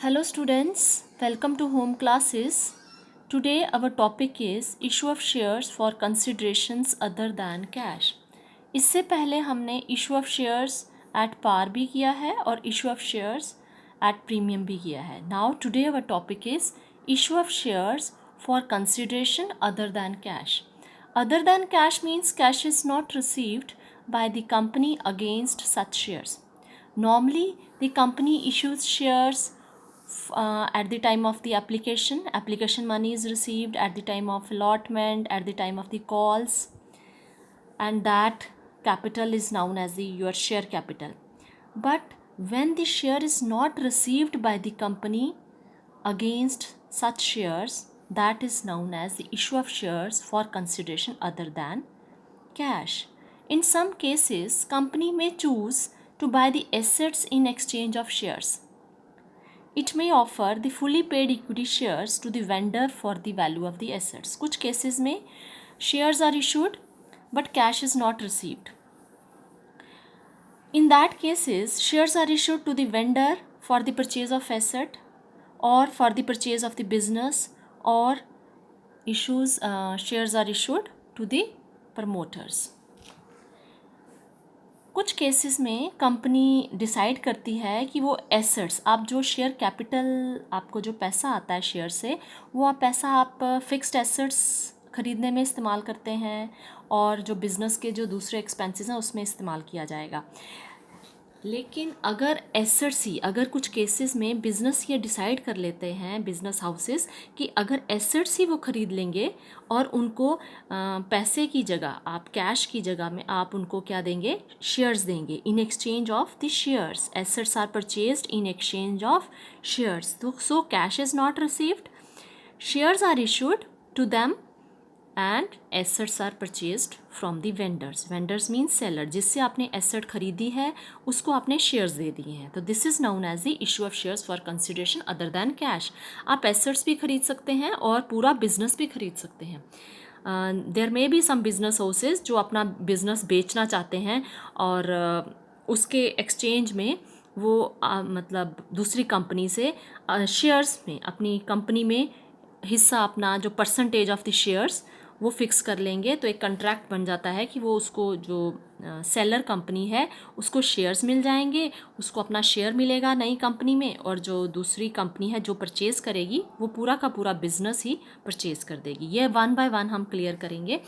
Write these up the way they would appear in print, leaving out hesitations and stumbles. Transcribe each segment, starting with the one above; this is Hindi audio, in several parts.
Hello students, welcome to home classes. Today our topic is issue of shares for considerations other than cash. इससे पहले हमने issue of shares at par भी किया है और issue of shares at premium भी किया है. Now today our topic is issue of shares for consideration other than cash. Other than cash means cash is not received by the company against such shares. Normally the company issues shares at the time of the application money is received at the time of allotment, at the time of the calls, and that capital is known as your share capital. But when the share is not received by the company against such shares, that is known as the issue of shares for consideration other than cash. In some cases, company may choose to buy the assets in exchange of shares. It may offer the fully paid equity shares to the vendor for the value of the assets. कुछ cases में shares are issued but cash is not received. In that cases, shares are issued to the vendor for the purchase of asset or for the purchase of the business, or shares are issued to the promoters. कुछ केसेस में कंपनी डिसाइड करती है कि वो एसेट्स, आप जो शेयर कैपिटल, आपको जो पैसा आता है शेयर से, वो पैसा आप फिक्स्ड एसेट्स ख़रीदने में इस्तेमाल करते हैं और जो बिज़नेस के जो दूसरे एक्सपेंसेस हैं उसमें इस्तेमाल किया जाएगा. लेकिन अगर कुछ केसेस में बिज़नेस ये डिसाइड कर लेते हैं, बिज़नेस हाउसेस, कि अगर एसेट्स ही वो ख़रीद लेंगे और उनको पैसे की जगह, आप कैश की जगह में आप उनको क्या देंगे, शेयर्स देंगे in exchange of the shares. Assets are purchased in exchange of shares. So cash is not received, shares are issued to them and assets are purchased from the vendors. Vendors means seller, जिससे आपने asset खरीदी है उसको आपने shares दे दिए हैं. तो this is known as the issue of shares for consideration other than cash. आप assets भी खरीद सकते हैं और पूरा business भी खरीद सकते हैं. There may be some business houses जो अपना business बेचना चाहते हैं और उसके exchange में वो मतलब दूसरी कंपनी से शेयर्स में, अपनी कंपनी में हिस्सा, अपना जो परसेंटेज ऑफ द शेयर्स वो फिक्स कर लेंगे. तो एक कॉन्ट्रैक्ट बन जाता है कि वो उसको जो सेलर कंपनी है उसको शेयर्स मिल जाएंगे, उसको अपना शेयर मिलेगा नई कंपनी में, और जो दूसरी कंपनी है जो परचेज़ करेगी वो पूरा का पूरा बिजनेस ही परचेज़ कर देगी. ये वन बाय वन हम क्लियर करेंगे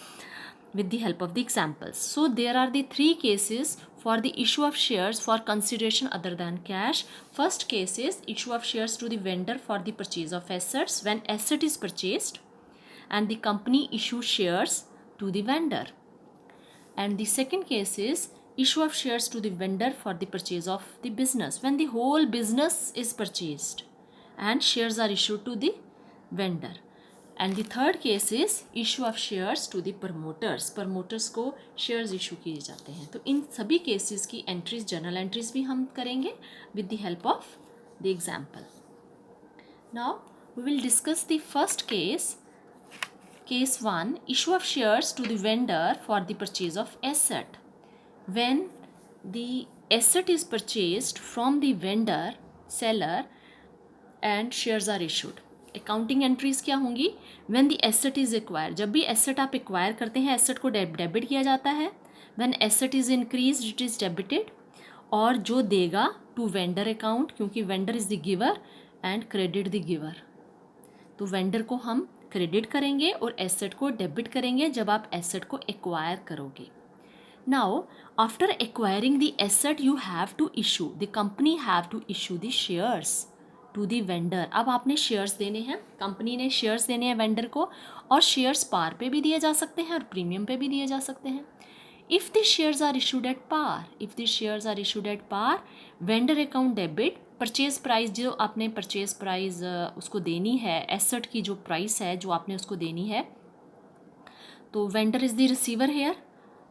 with the help of the examples. So there are the three cases for the issue of shares for consideration other than cash. First case is issue of shares to the vendor for the purchase of assets, when asset is purchased and the company issues shares to the vendor. And the second case is issue of shares to the vendor for the purchase of the business, when the whole business is purchased and shares are issued to the vendor. And the third case is issue of shares to the promoters. Promoters को शेयर्स इशू किए जाते हैं. तो इन सभी केसेस की एंट्रीज, जर्नल एंट्रीज भी हम करेंगे with the help of the example. Now we will discuss the first case. Case 1, issue of shares to the vendor for the purchase of asset. When the asset is purchased from the vendor seller and shares are issued. Accounting entries क्या होंगी? When the asset is acquire, जब भी एसेट आप एक्वायर करते हैं एसेट को डेबिट किया जाता है. When asset is increase it is debited. और जो देगा टू वेंडर अकाउंट, क्योंकि vendor is the giver and credit the giver. तो वेंडर को हम क्रेडिट करेंगे और एसेट को डेबिट करेंगे जब आप एसेट को एक्वायर करोगे. Now after acquiring the asset you have to issue, the company have to issue the shares to the vendor. अब आपने शेयर्स देने हैं, कंपनी ने शेयर्स देने हैं वेंडर को, और शेयर्स पार पे भी दिए जा सकते हैं और प्रीमियम पे भी दिए जा सकते हैं. If the shares are issued at par, if the shares are issued at par, vendor account debit. Purchase price, जो आपने परचेज प्राइस उसको देनी है, एसेट की जो प्राइस है जो आपने उसको देनी है, तो vendor is the receiver here,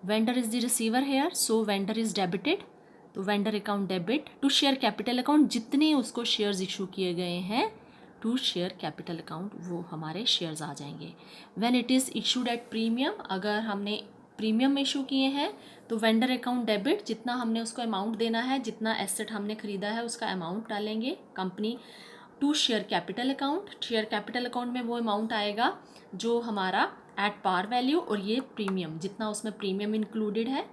vendor is the receiver here, so vendor is debited. तो vendor account debit to share capital account, जितने उसको शेयर्स इशू किए गए हैं टू शेयर कैपिटल अकाउंट वो हमारे शेयर्स आ जाएंगे. When it is issued at premium, अगर हमने प्रीमियम इशू किए हैं तो वेंडर अकाउंट डेबिट, जितना हमने उसको अमाउंट देना है, जितना एसेट हमने खरीदा है उसका अमाउंट डालेंगे company, to share capital account, share capital account में वो अमाउंट आएगा जो हमारा एट पार वैल्यू, और ये प्रीमियम जितना उसमें प्रीमियम इंक्लूडेड है।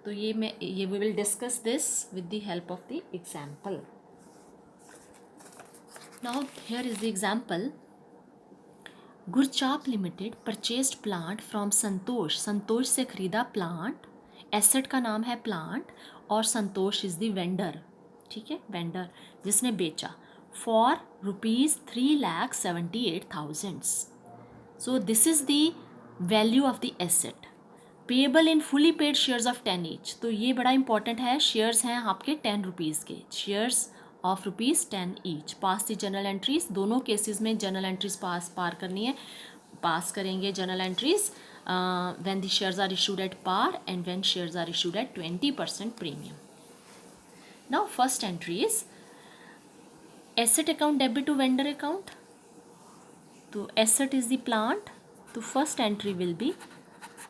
तो ये we will discuss this with the help of the example. Now here is the example. गुरचाप limited purchased plant from Santosh, Santosh से खरीदा प्लांट, एसेट का नाम है प्लांट, और संतोष इज द वेंडर, ठीक है, वेंडर जिसने बेचा, for ₹3,78,000। So this is the value of the asset, payable in fully paid shares of 10 each. तो ये बड़ा इंपॉर्टेंट है, शेयर्स हैं आपके 10 रुपीज़ के, shares of ₹10 each. Pass the journal entries, दोनों केसेस में जनरल एंट्रीज पार करनी है, पास करेंगे journal entries when the shares are issued at par and when shares are issued at 20% premium. Now first entry is asset account debit to vendor account. तो एसेट इज द प्लांट, तो first entry will be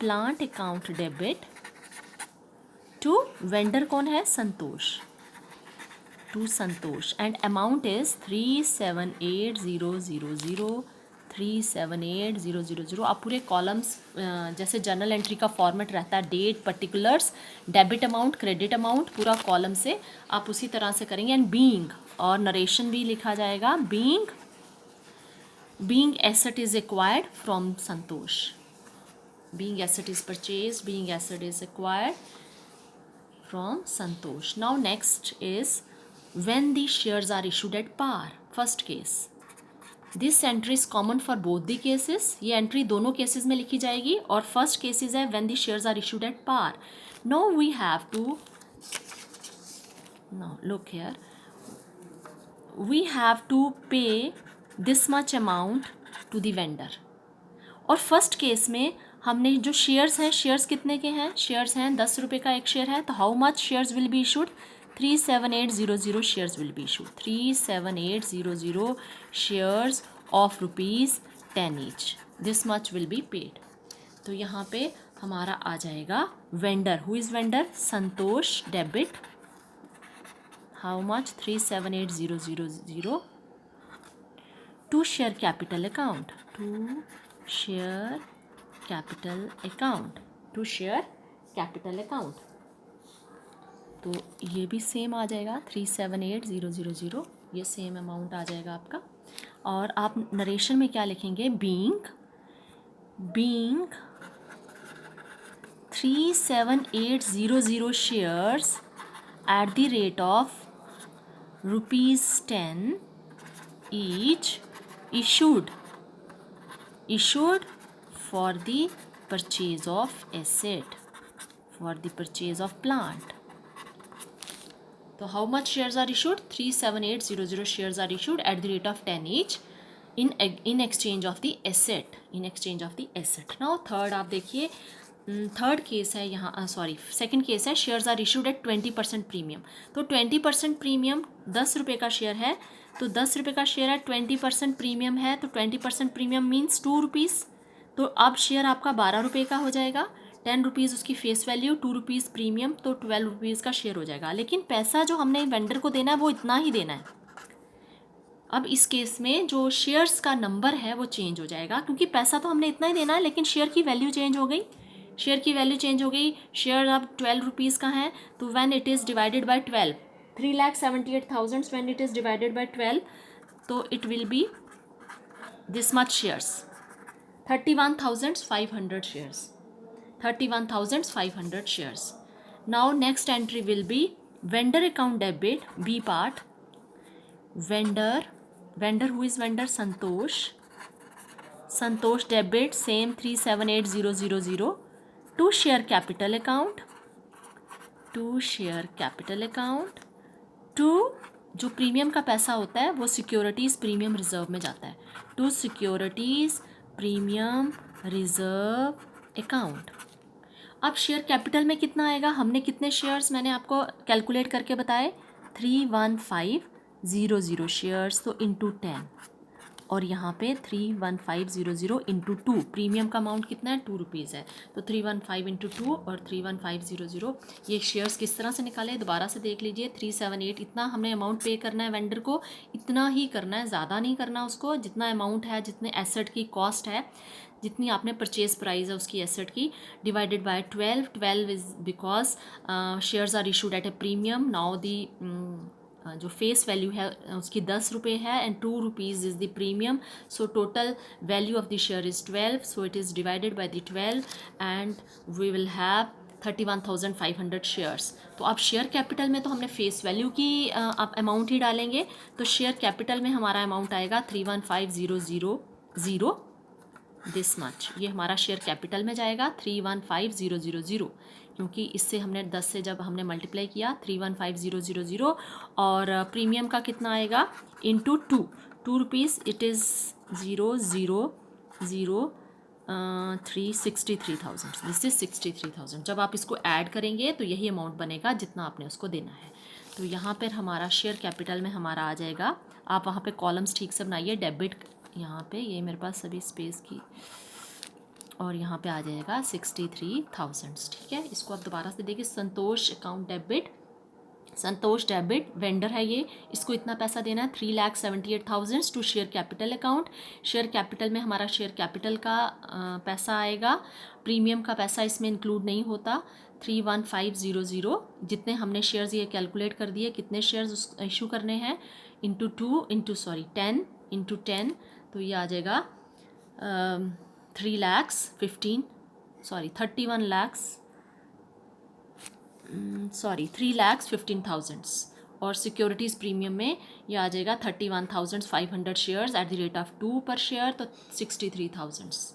plant account debit to vendor, कौन है, Santosh, to Santosh, and amount is 378,000, 378,000। आप पूरे कॉलम्स जैसे जनरल एंट्री का फॉर्मेट रहता है, date, particulars, debit amount, credit amount, पूरा कॉलम से आप उसी तरह से करेंगे। एंड बीइंग, और नरेशन भी लिखा जाएगा, being asset is acquired from Santosh, being asset is purchased, being asset is acquired from Santosh. Now next is when the shares are issued at par, first case. This entry is common for both the cases, ये entry दोनों cases में लिखी जाएगी, और first cases है when the shares are issued at par. Now we have to, now look here, we have to pay this much amount to the vendor. और फर्स्ट केस में हमने जो शेयर्स हैं, शेयर्स कितने के हैं, शेयर्स हैं 10 रुपये का एक शेयर है, तो how much shares will be issued, 378,000 shares will be issued, 378,000 shares of ₹10 each, this much will be paid. तो यहाँ पे हमारा आ जाएगा vendor, who is vendor, Santosh, debit how much, 378,000 to share capital account, to share capital account, to share capital account. तो ये भी सेम आ जाएगा 378,000, ये सेम अमाउंट आ जाएगा आपका। और आप नरेशन में क्या लिखेंगे, being 378,000 shares at the rate of ₹10 each issued for the purchase of asset, for the purchase of plant. So how much shares are issued, 378,000 shares are issued at the rate of 10 each in exchange of the asset, in exchange of the asset. Now third आप देखिए, थर्ड केस है यहाँ, सॉरी सेकंड केस है, shares are issued at 20% premium. तो 20% प्रीमियम 10 रुपये का शेयर है, तो 10 रुपये का शेयर है, 20% प्रीमियम है, तो 20% प्रीमियम मीन्स 2 रुपीज़। तो अब शेयर आपका 12 रुपये का हो जाएगा, 10 रुपीज़ उसकी फेस वैल्यू, 2 रुपीज़ प्रीमियम, तो 12 रुपीज़ का शेयर हो जाएगा। लेकिन पैसा जो हमने वेंडर को देना है वो इतना ही देना है। अब इस केस में जो शेयर्स का नंबर है वो चेंज हो जाएगा, क्योंकि पैसा तो हमने इतना ही देना है, लेकिन शेयर की वैल्यू चेंज हो गई, शेयर की वैल्यू चेंज हो गई। शेयर अब 12 रुपीज़ का है, तो when it is divided by 12, 3,78,000 when it is divided by 12, तो it will be this much shares, 31,500 shares, 31,500 shares. Now next entry will be vendor account debit, B part, vendor who is vendor, Santosh debit, same 378,000 to share capital account, to जो प्रीमियम का पैसा होता है वो सिक्योरिटीज़ प्रीमियम रिजर्व में जाता है, to securities premium reserve account. अब शेयर कैपिटल में कितना आएगा, हमने कितने शेयर्स मैंने आपको कैलकुलेट करके बताए, 315,000 शेयर्स, तो इंटू 10, और यहाँ पे 31500 इंटू 2, प्रीमियम का अमाउंट कितना है, 2 रुपीज़ है, तो 315 इंटू 2 और 31500। ये शेयर्स किस तरह से निकाले दोबारा से देख लीजिए। 378 इतना हमने अमाउंट पे करना है वेंडर को, इतना ही करना है, ज़्यादा नहीं करना उसको। जितना अमाउंट है, जितने एसेट की कॉस्ट है, जितनी आपने परचेज प्राइस है उसकी एसेट की, divided by 12 is because shares are issued at a premium. Now the जो फेस वैल्यू है उसकी 10 रुपये है and 2 rupees is the premium, so total value of the share is 12, so it is divided by the 12 and we will have 31,500 shares. तो आप शेयर कैपिटल में तो हमने फेस वैल्यू की आप अमाउंट ही डालेंगे, तो शेयर कैपिटल में हमारा अमाउंट आएगा 315,000 दिस मच। ये हमारा शेयर कैपिटल में जाएगा 315,000, क्योंकि इससे हमने 10 से जब हमने मल्टीप्लाई किया 315,000 और प्रीमियम का कितना आएगा into 2 rupees, it is 0,003,63,000, this is 63,000। जब आप इसको ऐड करेंगे तो यही अमाउंट बनेगा जितना आपने उसको देना है। तो यहाँ पर हमारा शेयर कैपिटल में हमारा आ जाएगा, आप वहाँ पे कॉलम्स ठीक से बनाइए, डेबिट यहाँ पे ये मेरे पास सभी स्पेस की, और यहाँ पे आ जाएगा 63,000, ठीक है। इसको आप दोबारा से देखिए, Santosh account debit, Santosh debit vendor है ये, इसको इतना पैसा देना है 3,78,000 to share capital account. Share capital में हमारा शेयर कैपिटल का पैसा आएगा, प्रीमियम का पैसा इसमें इंक्लूड नहीं होता। 31500 जितने हमने शेयर्स ये कैलकुलेट कर दिए कितने शेयर्स इशू करने हैं, इंटू 10 इंटू 10, तो ये आ जाएगा 3,15,000 और सिक्योरिटीज़ प्रीमियम में ये आ जाएगा 31,500 shares at the rate of 2 पर शेयर, तो 63,000।